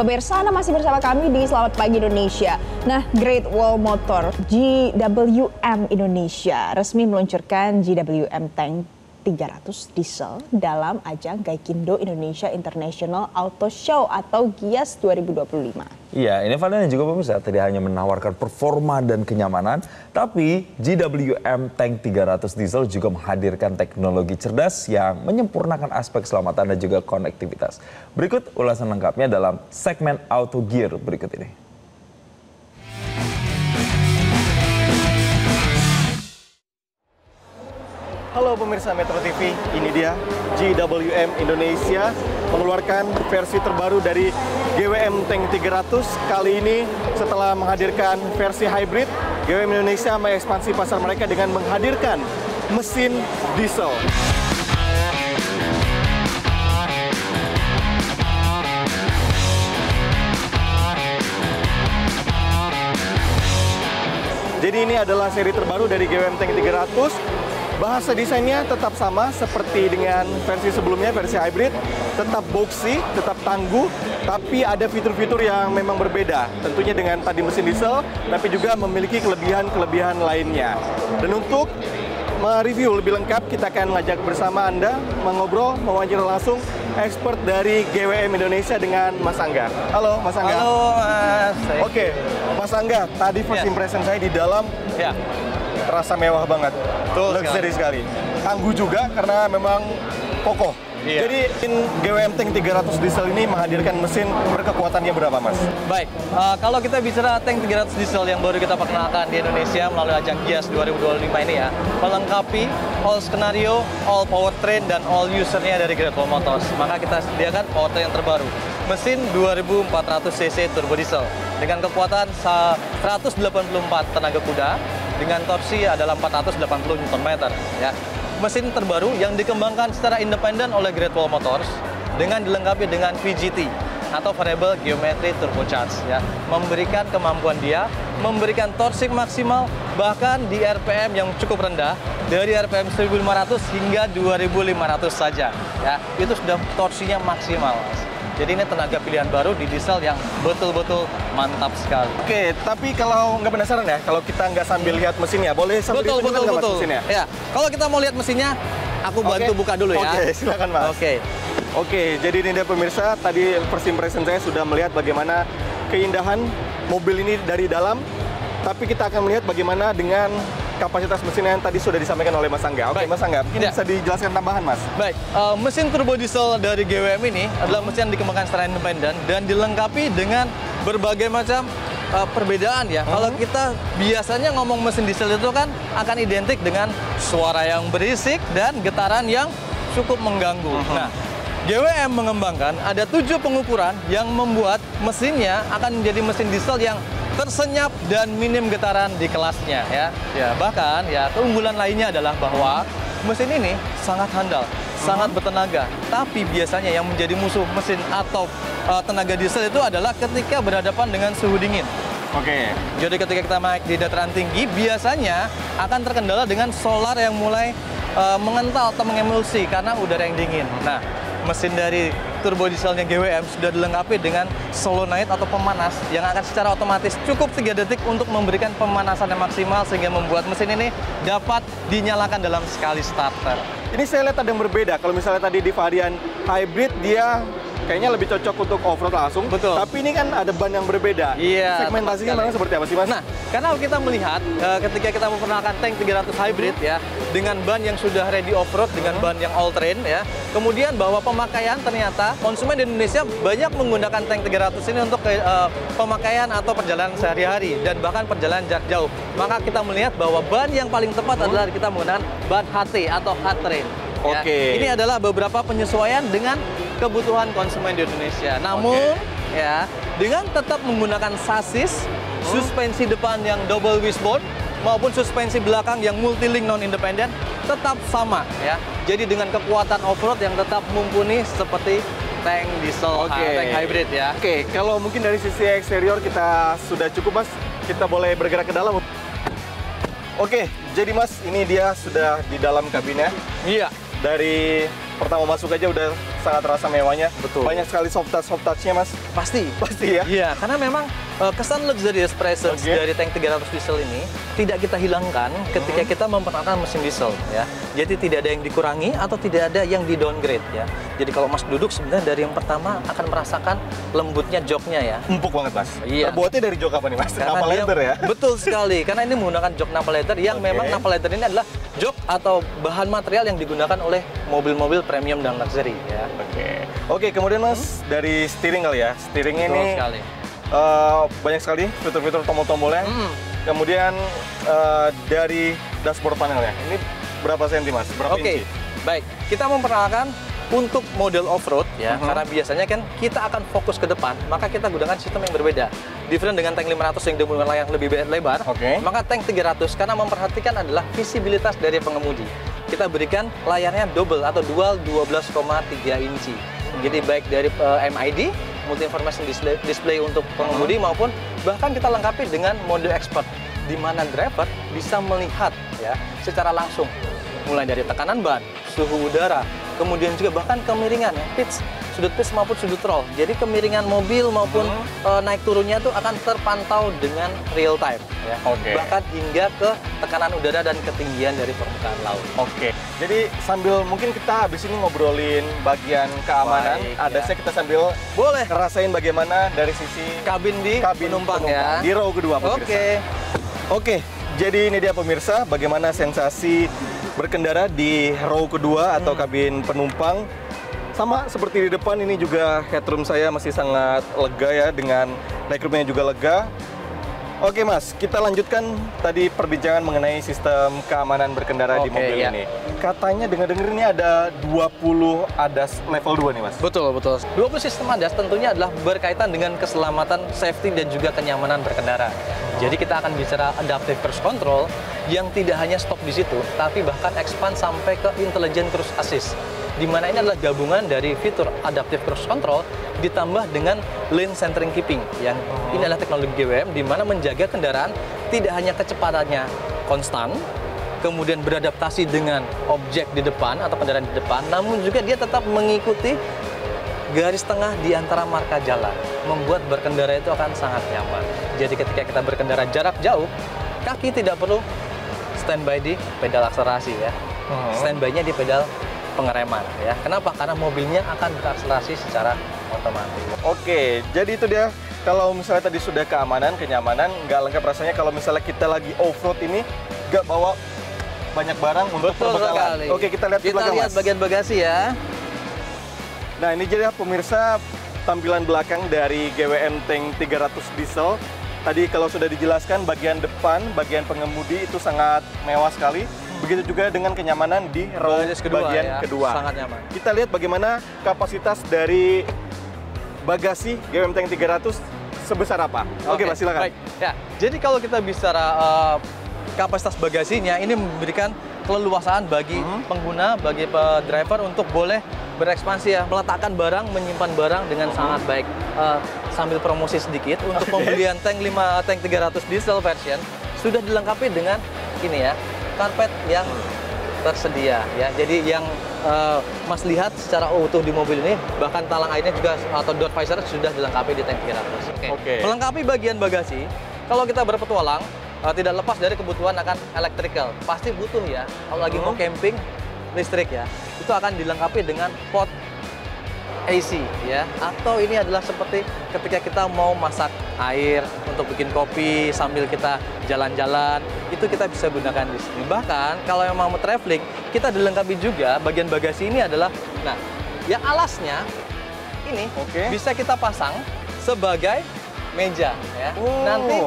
Pemirsa, Anda masih bersama kami di Selamat Pagi Indonesia. Nah, Great Wall Motor GWM Indonesia resmi meluncurkan GWM Tank 300 diesel dalam ajang Gaikindo Indonesia International Auto Show atau GIAS 2025. Iya, ini Valen dan juga pemirsa tidak hanya menawarkan performa dan kenyamanan, tapi GWM Tank 300 diesel juga menghadirkan teknologi cerdas yang menyempurnakan aspek keselamatan dan juga konektivitas. Berikut ulasan lengkapnya dalam segmen Auto Gear berikut ini. Halo pemirsa Metro TV, ini dia GWM Indonesia mengeluarkan versi terbaru dari GWM Tank 300. Kali ini setelah menghadirkan versi hybrid, GWM Indonesia mengekspansi pasar mereka dengan menghadirkan mesin diesel. Jadi ini adalah seri terbaru dari GWM Tank 300. Bahasa desainnya tetap sama seperti dengan versi sebelumnya, versi hybrid. Tetap boxy, tetap tangguh, tapi ada fitur-fitur yang memang berbeda. Tentunya dengan tadi mesin diesel, tapi juga memiliki kelebihan-kelebihan lainnya. Dan untuk mereview lebih lengkap, kita akan ngajak bersama Anda mengobrol, mewawancara langsung expert dari GWM Indonesia dengan Mas Angga. Halo Mas Angga. Halo Mas. Oke, Mas Angga, tadi first impression saya di dalam terasa mewah banget. Luxury sekali. Tangguh juga karena memang kokoh. Iya. Jadi GWM Tank 300 diesel ini menghadirkan mesin berkekuatannya berapa, Mas? Baik, kalau kita bicara Tank 300 diesel yang baru kita perkenalkan di Indonesia melalui ajang GIAS 2025 ini ya, melengkapi all skenario, all powertrain, dan all usernya dari Great Wall Motors. Maka kita sediakan powertrain yang terbaru. Mesin 2400 cc turbo diesel dengan kekuatan 184 tenaga kuda dengan torsi adalah 480 Nm ya. Mesin terbaru yang dikembangkan secara independen oleh Great Wall Motors dengan dilengkapi dengan VGT atau Variable Geometry Turbocharge ya, memberikan kemampuan dia memberikan torsi maksimal bahkan di RPM yang cukup rendah dari RPM 1500 hingga 2500 saja ya. Itu sudah torsinya maksimal, Mas. Jadi ini tenaga pilihan baru di diesel yang betul-betul mantap sekali. Oke, tapi kalau nggak penasaran ya, kalau kita nggak sambil lihat mesinnya, boleh sambil betul. mesinnya? Ya, kalau kita mau lihat mesinnya, aku bantu buka dulu ya. Oke, silakan Mas. Oke, jadi ini dia pemirsa, tadi first impression saya sudah melihat bagaimana keindahan mobil ini dari dalam, tapi kita akan melihat bagaimana dengan kapasitas mesin yang tadi sudah disampaikan oleh Mas Angga. Oke, Mas Angga, mungkin bisa dijelaskan tambahan, Mas? Baik, mesin turbo diesel dari GWM ini adalah mesin yang dikembangkan secara independen dan dilengkapi dengan berbagai macam perbedaan ya. Kalau kita biasanya ngomong mesin diesel itu kan akan identik dengan suara yang berisik dan getaran yang cukup mengganggu. Nah, GWM mengembangkan ada 7 pengukuran yang membuat mesinnya akan menjadi mesin diesel yang tersenyap dan minim getaran di kelasnya ya. Bahkan ya keunggulan lainnya adalah bahwa mesin ini sangat handal, sangat bertenaga. Tapi biasanya yang menjadi musuh mesin atau tenaga diesel itu adalah ketika berhadapan dengan suhu dingin. Oke. Jadi ketika kita naik di dataran tinggi biasanya akan terkendala dengan solar yang mulai mengental atau mengemulsi karena udara yang dingin. Nah, mesin dari turbo dieselnya GWM sudah dilengkapi dengan solenoid atau pemanas yang akan secara otomatis cukup 3 detik untuk memberikan pemanasan yang maksimal sehingga membuat mesin ini dapat dinyalakan dalam sekali starter. Ini saya lihat ada yang berbeda. Kalau misalnya tadi di varian hybrid dia kayaknya lebih cocok untuk off-road langsung. Betul. Tapi ini kan ada ban yang berbeda. Iya. Segmentasinya memang seperti apa sih, Mas? Nah, karena kita melihat ketika kita memperkenalkan Tank 300 hybrid ya, dengan ban yang sudah ready off-road, dengan ban yang all-terrain ya, kemudian bahwa pemakaian ternyata konsumen di Indonesia banyak menggunakan Tank 300 ini untuk pemakaian atau perjalanan sehari-hari dan bahkan perjalanan jarak jauh. Maka kita melihat bahwa ban yang paling tepat adalah kita menggunakan ban HT atau hard terrain. Ya. Ini adalah beberapa penyesuaian dengan kebutuhan konsumen di Indonesia. Namun ya dengan tetap menggunakan sasis, suspensi depan yang double wishbone maupun suspensi belakang yang multi-link non-independen tetap sama ya. Jadi dengan kekuatan off-road yang tetap mumpuni seperti tank diesel, tank hybrid ya. Oke, kalau mungkin dari sisi eksterior kita sudah cukup, Mas. Kita boleh bergerak ke dalam. Oke, jadi Mas, ini dia sudah di dalam kabinnya. Iya. Dari pertama masuk aja udah sangat terasa mewahnya. Betul. Banyak sekali soft touch-nya, Mas. Pasti. Pasti ya? Iya, karena memang kesan luxurious presence dari tank 300 diesel ini tidak kita hilangkan ketika kita memperkenalkan mesin diesel ya. Jadi tidak ada yang dikurangi atau tidak ada yang di downgrade ya. Jadi kalau Mas duduk sebenarnya dari yang pertama akan merasakan lembutnya joknya ya. Empuk banget, Mas. Iya. Terbuatnya dari jok apa nih, Mas? Karena Napa dia- leather ya? Betul sekali, karena ini menggunakan jok Napa leather yang memang Napa leather ini adalah jok atau bahan material yang digunakan oleh mobil-mobil premium dan luxury ya. Oke, kemudian Mas dari steering kali ya. Steeringnya Betul ini sekali. banyak sekali fitur-fitur tombol-tombolnya. Kemudian dari dashboard panelnya, ini berapa senti, Mas? Berapa Oke, inci? baik. Kita memperkenalkan untuk model off-road ya, karena biasanya kan kita akan fokus ke depan, maka kita gunakan sistem yang berbeda. Different dengan tank 500 yang dengan layar lebih lebar, Oke. maka tank 300 karena memperhatikan adalah visibilitas dari pengemudi. Kita berikan layarnya double atau dual 12,3 inci. Jadi baik dari MID, multi information display untuk pengemudi maupun bahkan kita lengkapi dengan mode expert di mana driver bisa melihat ya secara langsung mulai dari tekanan ban, suhu udara, kemudian juga bahkan kemiringan ya, sudut pitch maupun sudut roll. Jadi kemiringan mobil maupun naik turunnya itu akan terpantau dengan real time ya. Oke. Bahkan hingga ke tekanan udara dan ketinggian dari permukaan laut. Oke. Jadi sambil mungkin kita habis ini ngobrolin bagian keamanan, Baik, adasnya kita sambil Boleh. ngerasain bagaimana dari sisi Kabin di penumpang ya. di row kedua, pemirsa. Oke. Oke, jadi ini dia pemirsa, bagaimana sensasi berkendara di row kedua atau kabin penumpang. Sama seperti di depan, ini juga headroom saya masih sangat lega ya, dengan legroomnya juga lega. Oke Mas, kita lanjutkan tadi perbincangan mengenai sistem keamanan berkendara di Oke, mobil ya. ini. Katanya dengar-dengar ini ada 20 ADAS level 2 nih Mas. Betul, betul. 20 sistem ADAS tentunya adalah berkaitan dengan keselamatan, safety, dan juga kenyamanan berkendara. Jadi kita akan bicara adaptive cruise control yang tidak hanya stop di situ, tapi bahkan expand sampai ke intelligent cruise assist. Di mana ini adalah gabungan dari fitur adaptive cruise control ditambah dengan lane centering keeping yang ini adalah teknologi GWM di mana menjaga kendaraan tidak hanya kecepatannya konstan, kemudian beradaptasi dengan objek di depan atau kendaraan di depan, namun juga dia tetap mengikuti garis tengah di antara marka jalan, membuat berkendara itu akan sangat nyaman. Jadi ketika kita berkendara jarak jauh, kaki tidak perlu standby di pedal akselerasi ya. Standby-nya di pedal pengereman ya. Kenapa? Karena mobilnya akan berakselerasi secara otomatis. Oke, jadi itu dia. Kalau misalnya tadi sudah keamanan, kenyamanan, nggak lengkap rasanya kalau misalnya kita lagi off-road ini nggak bawa banyak barang untuk Betul perbekalan. sekali. Oke, kita lihat ke belakang, lihat Mas. bagian bagasi ya. Nah, ini jadi pemirsa tampilan belakang dari GWM Tank 300 diesel. Tadi kalau sudah dijelaskan bagian depan, bagian pengemudi itu sangat mewah sekali. Begitu juga dengan kenyamanan di row Baris kedua bagian ya, kedua. sangat nyaman. Kita lihat bagaimana kapasitas dari bagasi GWM Tank 300 sebesar apa. Oke, Mas, silakan. Baik. Ya, jadi kalau kita bicara kapasitas bagasinya, ini memberikan keleluasaan bagi pengguna, bagi driver untuk boleh berekspansi ya, meletakkan barang, menyimpan barang dengan sangat baik. Sambil promosi sedikit, untuk pembelian tank 300 diesel version sudah dilengkapi dengan ini ya, karpet yang tersedia ya. Jadi yang Mas lihat secara utuh di mobil ini, bahkan talang airnya juga atau door visor sudah dilengkapi di tank 300. Oke. Melengkapi bagian bagasi, kalau kita berpetualang tidak lepas dari kebutuhan akan electrical. Pasti butuh ya. Kalau lagi mau camping listrik ya, itu akan dilengkapi dengan pot AC ya, atau ini adalah seperti ketika kita mau masak air untuk bikin kopi sambil kita jalan-jalan, itu kita bisa gunakan di sini. Bahkan kalau yang mau traveling, kita dilengkapi juga bagian bagasi ini adalah, nah, yang alasnya ini bisa kita pasang sebagai meja ya. Nanti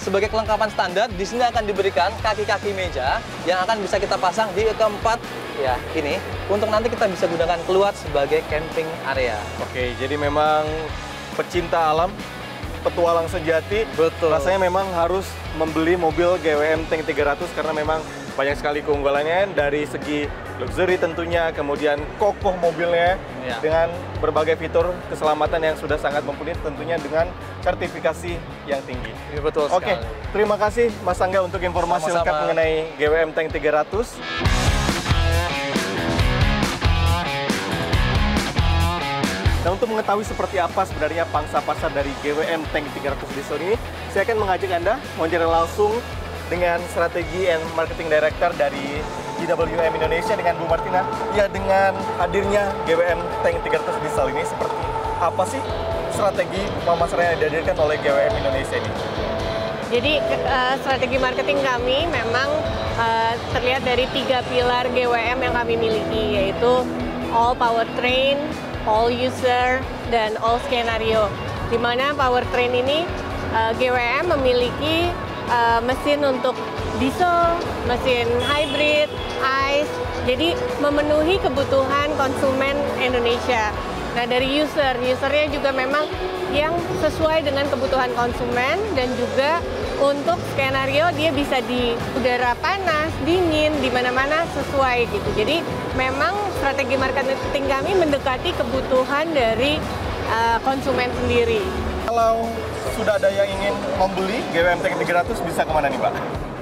sebagai kelengkapan standar di sini akan diberikan kaki-kaki meja yang akan bisa kita pasang di keempat ya ini untuk nanti kita bisa gunakan keluar sebagai camping area. Oke, jadi memang pecinta alam, petualang sejati, Betul. rasanya memang harus membeli mobil GWM Tank 300 karena memang banyak sekali keunggulannya dari segi luxury tentunya, kemudian kokoh mobilnya Ya. dengan berbagai fitur keselamatan yang sudah sangat mumpuni, tentunya dengan sertifikasi yang tinggi. Ya, betul Oke, sekali. terima kasih Mas Angga untuk informasi Sama-sama. lengkap mengenai GWM Tank 300. Nah, untuk mengetahui seperti apa sebenarnya pangsa pasar dari GWM Tank 300 diesel ini, saya akan mengajak Anda wawancara langsung dengan strategi and marketing director dari GWM Indonesia dengan Bu Martina. Ya, dengan hadirnya GWM Tank 300 diesel ini, seperti apa sih strategi pemasaran yang dihadirkan oleh GWM Indonesia ini? Jadi strategi marketing kami memang terlihat dari 3 pilar GWM yang kami miliki, yaitu all powertrain, all user, dan all skenario. Di mana powertrain ini GWM memiliki mesin untuk diesel, mesin hybrid, ICE, jadi memenuhi kebutuhan konsumen Indonesia. Nah, dari usernya juga memang yang sesuai dengan kebutuhan konsumen, dan juga untuk skenario dia bisa di udara panas, dingin, di mana-mana sesuai gitu. Jadi memang strategi marketing kami mendekati kebutuhan dari konsumen sendiri. Kalau sudah ada yang ingin membeli GWM Tank 300 bisa kemana nih, Pak?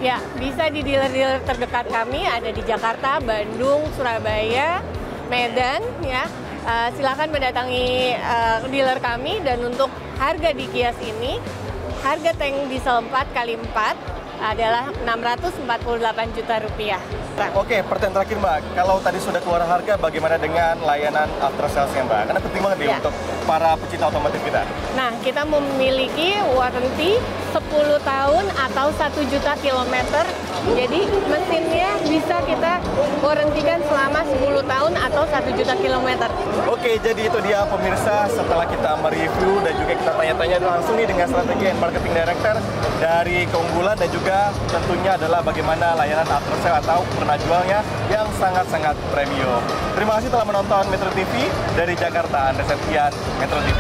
Ya, bisa di dealer-dealer terdekat kami, ada di Jakarta, Bandung, Surabaya, Medan, ya. Silakan mendatangi dealer kami, dan untuk harga di kias ini, harga tank diesel 4x4 adalah Rp648 juta. Oke, pertanyaan terakhir, Mbak. Kalau tadi sudah keluar harga, bagaimana dengan layanan after sales-nya, Mbak? Karena penting banget nih untuk para pecinta otomotif kita. Nah, kita memiliki warranty 10 tahun atau 1 juta kilometer. Jadi mesinnya bisa kita warrantikan selama 10 tahun atau 1 juta kilometer. Oke, jadi itu dia pemirsa, setelah kita mereview dan juga kita tanya-tanya langsung nih dengan strategi and marketing director dari keunggulan, dan juga tentunya adalah bagaimana layanan after sale atau pernah jualnya yang sangat-sangat premium. Terima kasih telah menonton Metro TV dari Jakarta. Anda Septian, Metro TV.